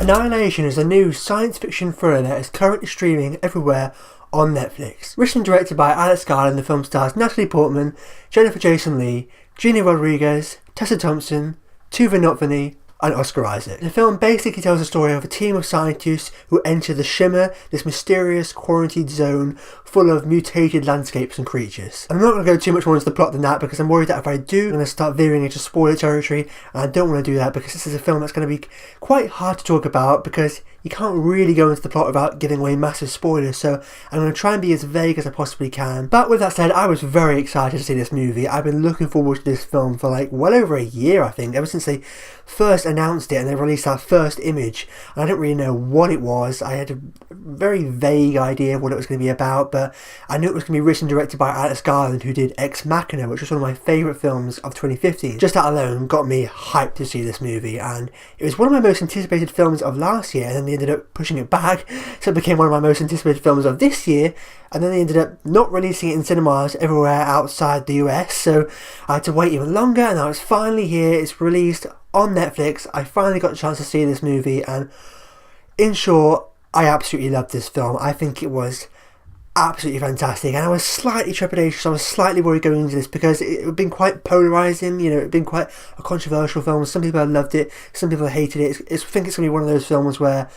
Annihilation is a new science fiction thriller that is currently streaming everywhere on Netflix. Written and directed by Alex Garland, the film stars Natalie Portman, Jason Leigh, Gina Rodriguez, Tessa Thompson, Tuva Novotny, and Oscar Isaac. The film basically tells the story of a team of scientists who enter the Shimmer, this mysterious quarantined zone full of mutated landscapes and creatures. I'm not going to go too much more into the plot than that because I'm worried that if I do, I'm going to start veering into spoiler territory, and I don't want to do that because this is a film that's going to be quite hard to talk about because you can't really go into the plot without giving away massive spoilers, so I'm going to try and be as vague as I possibly can. But with that said, I was very excited to see this movie. I've been looking forward to this film for like well over a year, I think, ever since they first announced it and they released our first image. And I didn't really know what it was. I had a very vague idea of what it was going to be about, but I knew it was going to be written and directed by Alex Garland, who did Ex Machina, which was one of my favourite films of 2015. Just that alone got me hyped to see this movie, and it was one of my most anticipated films of last year, and then they ended up pushing it back, so it became one of my most anticipated films of this year, and then they ended up not releasing it in cinemas everywhere outside the US, so I had to wait even longer, and now it's finally here. It's released on Netflix. I finally got a chance to see this movie, and in short, I absolutely loved this film. I think it was absolutely fantastic, and I was slightly trepidatious. I was slightly worried going into this because it had been quite polarising, it had been quite a controversial film. Some people loved it, some people hated it. I think it's going to be one of those films where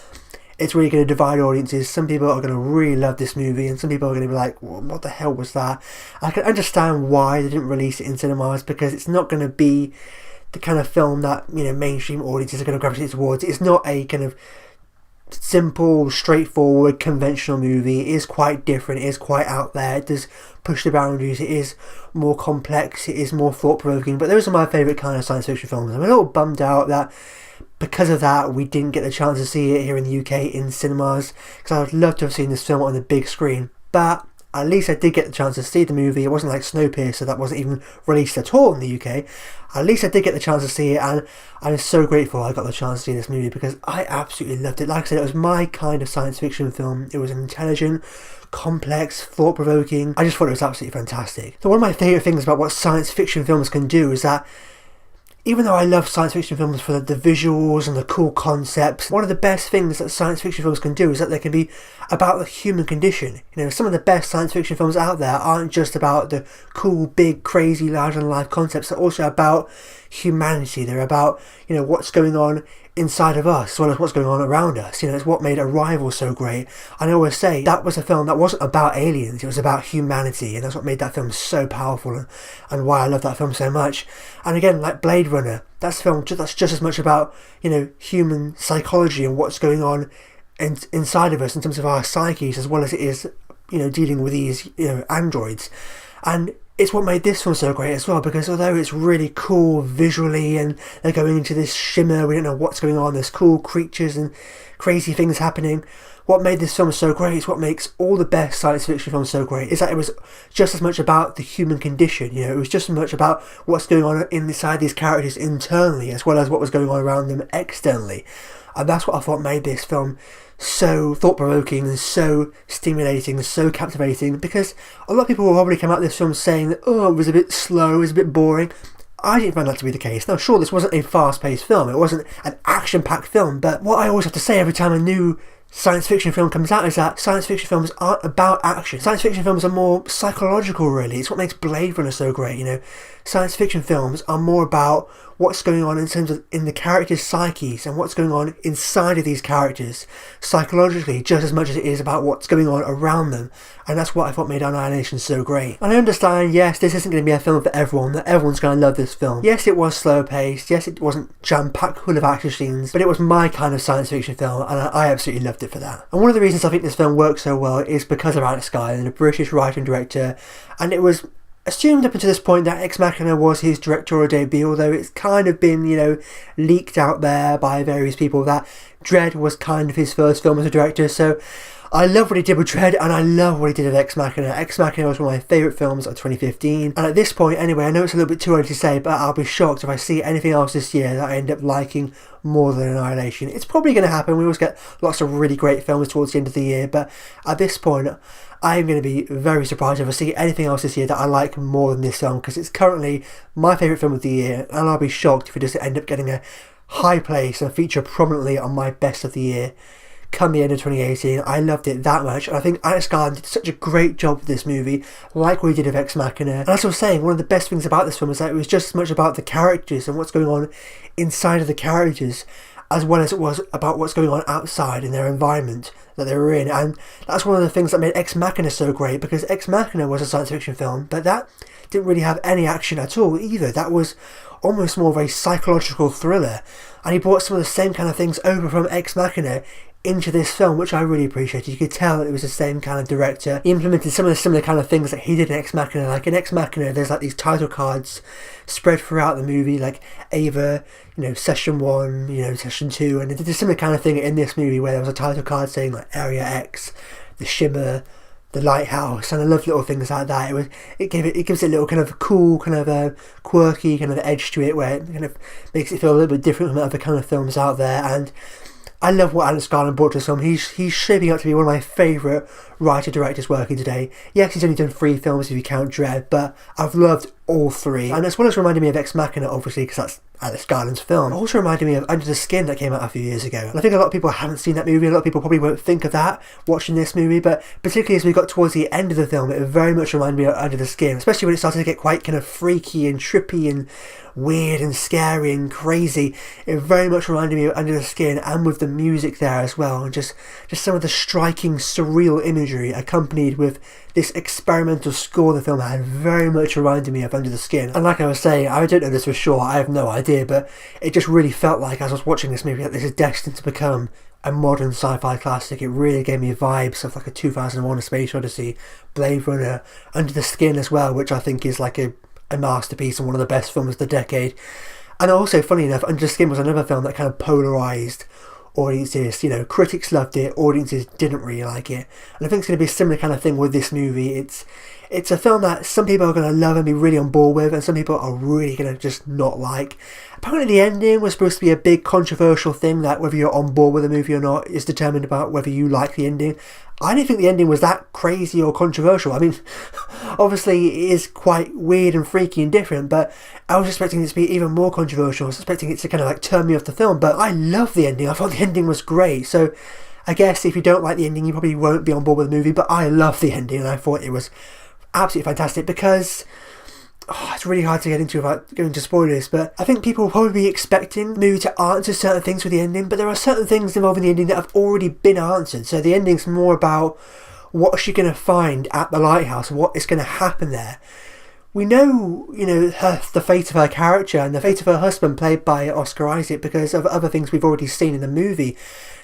it's really going to divide audiences. Some people are going to really love this movie, and some people are going to be like, what the hell was that? I can understand why they didn't release it in cinemas, because it's not going to be the kind of film that mainstream audiences are going to gravitate towards. It's not a kind of simple, straightforward, conventional movie. It is quite different, it is quite out there, it does push the boundaries, it is more complex, it is more thought-provoking, but those are my favourite kind of science fiction films. I'm a little bummed out that because of that we didn't get the chance to see it here in the UK in cinemas, because I would love to have seen this film on the big screen, but at least I did get the chance to see the movie. It wasn't like Snowpiercer that wasn't even released at all in the UK. At least I did get the chance to see it, and I'm so grateful I got the chance to see this movie because I absolutely loved it. Like I said, it was my kind of science fiction film. It was intelligent, complex, thought-provoking. I just thought it was absolutely fantastic. So one of my favourite things about what science fiction films can do is that even though I love science fiction films for the visuals and the cool concepts, one of the best things that science fiction films can do is that they can be about the human condition. Some of the best science fiction films out there aren't just about the cool, big, crazy, larger-than-life concepts. They're also about humanity. They're about, what's going on inside of us as well as what's going on around us. It's what made Arrival so great. And I always say that was a film that wasn't about aliens, it was about humanity, and that's what made that film so powerful and why I love that film so much. And again, like Blade Runner, that's a film that's just as much about human psychology and what's going on inside of us in terms of our psyches, as well as it is dealing with these androids. And it's what made this film so great as well, because although it's really cool visually and they're going into this shimmer, we don't know what's going on, there's cool creatures and crazy things happening, what made this film so great is what makes all the best science fiction films so great, is that it was just as much about the human condition. It was just as much about what's going on inside these characters internally as well as what was going on around them externally. And that's what I thought made this film so thought-provoking and so stimulating and so captivating, because a lot of people will probably come out of this film saying that, it was a bit slow, it was a bit boring. I didn't find that to be the case. Now, sure, this wasn't a fast-paced film, it wasn't an action-packed film, but what I always have to say every time a new science fiction film comes out is that science fiction films aren't about action. Science fiction films are more psychological, really. It's what makes Blade Runner so great, Science fiction films are more about what's going on in terms of in the characters' psyches and what's going on inside of these characters psychologically, just as much as it is about what's going on around them. And that's what I thought made Annihilation so great. And I understand, yes, this isn't going to be a film for everyone, that everyone's going to love this film. Yes, it was slow paced, yes, it wasn't jam-packed full of action scenes, but it was my kind of science fiction film, and I absolutely loved it for that. And one of the reasons I think this film works so well is because of Alex Garland, a British writer and director, and it was assumed up until this point that Ex Machina was his directorial debut, although it's kind of been, leaked out there by various people that Dredd was kind of his first film as a director. So I love what he did with Dredd, and I love what he did with Ex Machina. Ex Machina was one of my favourite films of 2015, and at this point anyway, I know it's a little bit too early to say, but I'll be shocked if I see anything else this year that I end up liking more than Annihilation. It's probably going to happen. We always get lots of really great films towards the end of the year, but at this point I'm going to be very surprised if I see anything else this year that I like more than this film, because it's currently my favourite film of the year, and I'll be shocked if it doesn't end up getting a high place and feature prominently on my best of the year come the end of 2018. I loved it that much, and I think Alex Garland did such a great job with this movie, like we did with Ex Machina. And as I was saying, one of the best things about this film is that it was just as much about the characters and what's going on inside of the characters, as well as it was about what's going on outside in their environment that they were in. And that's one of the things that made Ex Machina so great, because Ex Machina was a science fiction film, but that didn't really have any action at all either. That was almost more of a psychological thriller, and he brought some of the same kind of things over from Ex Machina into this film, which I really appreciated. You could tell that it was the same kind of director. He implemented some of the similar kind of things that he did in Ex Machina. Like in Ex Machina, there's like these title cards spread throughout the movie, like Ava, Session 1, Session 2, and they did a similar kind of thing in this movie where there was a title card saying like Area X, the Shimmer, the Lighthouse, and I love little things like that. It gives it a little kind of cool, kind of quirky kind of edge to it, where it kind of makes it feel a little bit different from other kind of films out there. And I love what Alex Garland brought to this film. He's shaping up to be one of my favourite writer-directors working today. Yes, he's only done 3 films if you count Dread, but I've loved all 3. And as well as reminding me of Ex Machina, obviously, because that's Alex Garland's film, it also reminded me of Under the Skin that came out a few years ago. And I think a lot of people haven't seen that movie. A lot of people probably won't think of that watching this movie, but particularly as we got towards the end of the film, it very much reminded me of Under the Skin, especially when it started to get quite kind of freaky and trippy and weird and scary and crazy. It very much reminded me of Under the Skin, and with the music there as well, and just some of the striking surreal imagery accompanied with this experimental score the film had very much reminded me of Under the Skin. And like I was saying, I don't know this for sure, I have no idea, but it just really felt like as I was watching this movie that this is destined to become a modern sci-fi classic. It really gave me vibes of like a 2001 A Space Odyssey, Blade Runner, Under the Skin as well, which I think is like a masterpiece and one of the best films of the decade. And also, funny enough, Under the Skin was another film that kind of polarised audiences. Critics loved it, audiences didn't really like it. And I think it's going to be a similar kind of thing with this movie. It's a film that some people are going to love and be really on board with, and some people are really going to just not like. Apparently the ending was supposed to be a big controversial thing, that whether you're on board with the movie or not is determined about whether you like the ending. I didn't think the ending was that crazy or controversial. I mean, obviously it is quite weird and freaky and different, but I was expecting it to be even more controversial. I was expecting it to kind of like turn me off the film, but I love the ending. I thought the ending was great. So I guess if you don't like the ending, you probably won't be on board with the movie, but I love the ending, and I thought it was absolutely fantastic, because it's really hard to get into without going into spoilers, but I think people will probably be expecting the movie to answer certain things with the ending, but there are certain things involving the ending that have already been answered. So the ending's more about what is she going to find at the lighthouse, what is going to happen there. We know, the fate of her character and the fate of her husband, played by Oscar Isaac, because of other things we've already seen in the movie.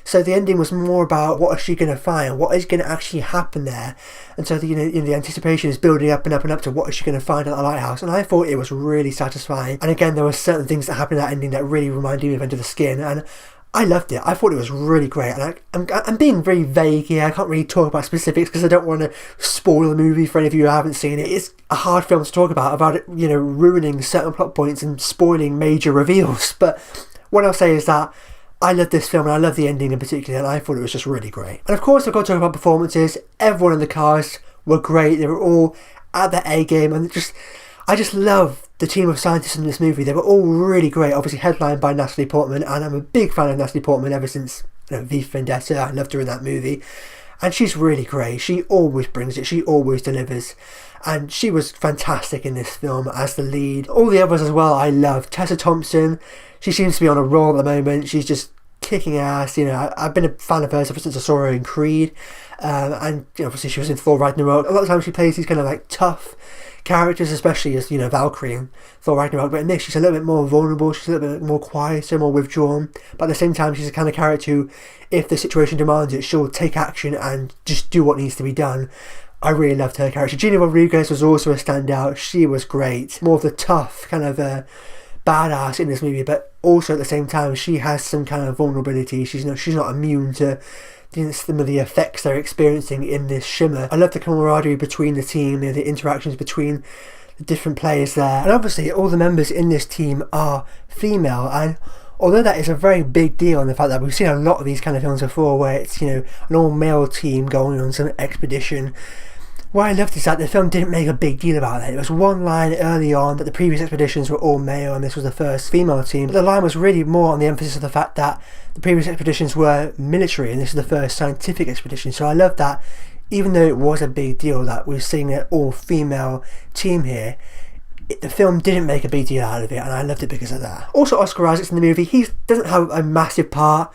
So the ending was more about what is she going to find, what is going to actually happen there. And so the anticipation is building up and up and up to what is she going to find at the lighthouse. And I thought it was really satisfying. And again, there were certain things that happened in that ending that really reminded me of Under the Skin. And I loved it. I thought it was really great. And I'm being very vague here. I can't really talk about specifics because I don't want to spoil the movie for any of you who haven't seen it. It's a hard film to talk about it, ruining certain plot points and spoiling major reveals. But what I'll say is that I love this film, and I love the ending in particular, and I thought it was just really great. And of course, I've got to talk about performances. Everyone in the cast were great. They were all at their A game, and I just love the team of scientists in this movie. They were all really great, obviously headlined by Natalie Portman, and I'm a big fan of Natalie Portman ever since V for Vendetta. I loved her in that movie, and she's really great. She always brings it. She always delivers. And she was fantastic in this film as the lead. All the others as well I love. Tessa Thompson, she seems to be on a roll at the moment. She's just kicking ass. I've been a fan of hers ever since I saw her in Creed. And obviously she was in Thor Ragnarok. A lot of times she plays these kind of like tough characters, especially as Valkyrie in Thor Ragnarok. But in this, she's a little bit more vulnerable. She's a little bit more quieter, more withdrawn. But at the same time, she's the kind of character who, if the situation demands it, she'll take action and just do what needs to be done. I really loved her character. Gina Rodriguez was also a standout. She was great. More of the tough kind of badass in this movie, but also at the same time she has some kind of vulnerability. She's not immune to some of the effects they're experiencing in this Shimmer. I love the camaraderie between the team, the interactions between the different players there. And obviously all the members in this team are female, and although that is a very big deal, in the fact that we've seen a lot of these kind of films before where it's an all-male team going on some expedition, What I loved is that the film didn't make a big deal about it. It was one line early on that the previous expeditions were all male and this was the first female team. But the line was really more on the emphasis of the fact that the previous expeditions were military and this is the first scientific expedition. So I love that, even though it was a big deal that we're seeing an all-female team here, the film didn't make a big deal out of it, and I loved it because of that. Also, Oscar Isaac's in the movie. He doesn't have a massive part.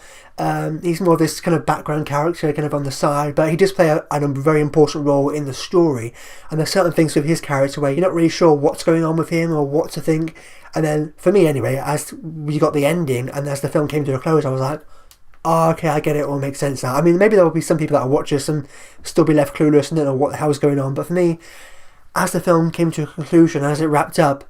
He's more of this kind of background character, kind of on the side, but he does play a very important role in the story. And there's certain things with his character where you're not really sure what's going on with him or what to think. And then, for me anyway, as we got the ending and as the film came to a close, I was like, oh, okay, I get it, all makes sense now. I mean, maybe there will be some people that will watch this and still be left clueless and don't know what the hell's going on, but for me, as the film came to a conclusion, as it wrapped up,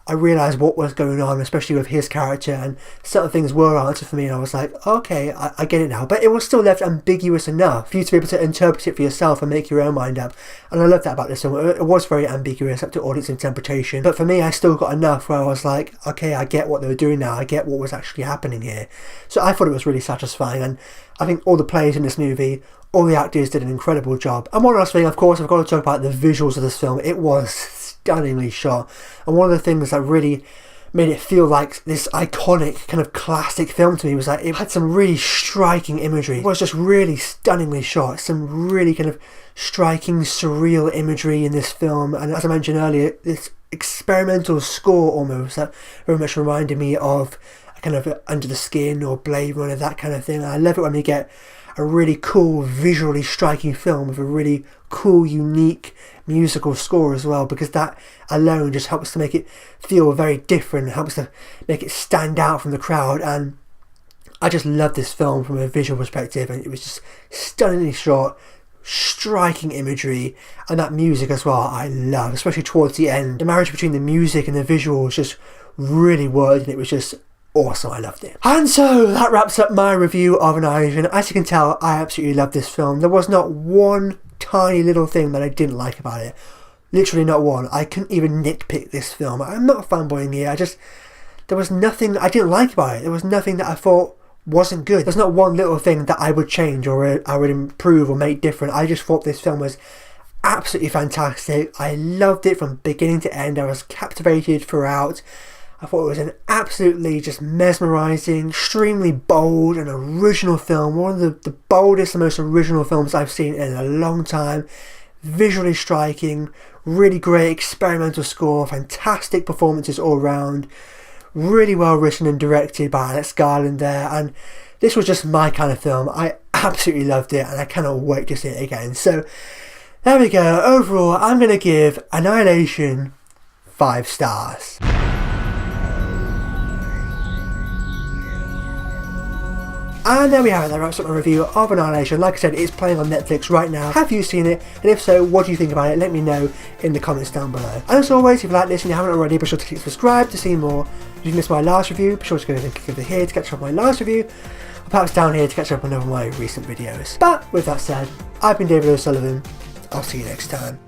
I realised what was going on, especially with his character, and certain things were answered for me, and I was like, okay, I get it now. But it was still left ambiguous enough for you to be able to interpret it for yourself and make your own mind up. And I love that about this film. It was very ambiguous, up to audience interpretation. But for me, I still got enough where I was like, okay, I get what they were doing now. I get what was actually happening here. So I thought it was really satisfying, and I think all the players in this movie, all the actors did an incredible job. And one last thing, of course, I've got to talk about the visuals of this film. It was stunningly shot. And one of the things that really made it feel like this iconic kind of classic film to me was that it had some really striking imagery. It was just really stunningly shot. Some really kind of striking, surreal imagery in this film. And as I mentioned earlier, this experimental score almost that very much reminded me of a kind of Under the Skin or Blade Runner, that kind of thing. And I love it when we get a really cool, visually striking film with a really cool, unique musical score as well, because that alone just helps to make it feel very different, helps to make it stand out from the crowd. And I just love this film from a visual perspective, and it was just stunningly shot, striking imagery, and that music as well I love, especially towards the end. The marriage between the music and the visuals just really worked, and it was just awesome. I loved it. And so that wraps up my review of Annihilation. As you can tell, I absolutely love this film. There was not one tiny little thing that I didn't like about it. Literally not one. I couldn't even nitpick this film. I'm not fanboying here. There was nothing I didn't like about it. There was nothing that I thought wasn't good. There's not one little thing that I would change or I would improve or make different. I just thought this film was absolutely fantastic. I loved it from beginning to end. I was captivated throughout. I thought it was an absolutely just mesmerising, extremely bold and original film. One of the boldest and most original films I've seen in a long time. Visually striking, really great experimental score, fantastic performances all round. Really well written and directed by Alex Garland there. And this was just my kind of film. I absolutely loved it and I cannot wait to see it again. So there we go. Overall, I'm going to give Annihilation 5 stars. And there we have it, that wraps up my review of Annihilation. Like I said, it's playing on Netflix right now. Have you seen it? And if so, what do you think about it? Let me know in the comments down below. And as always, if you like this and you haven't already, be sure to click subscribe to see more. If you missed my last review, be sure to go and click over here to catch up on my last review, or perhaps down here to catch up on one of my recent videos. But with that said, I've been David O'Sullivan. I'll see you next time.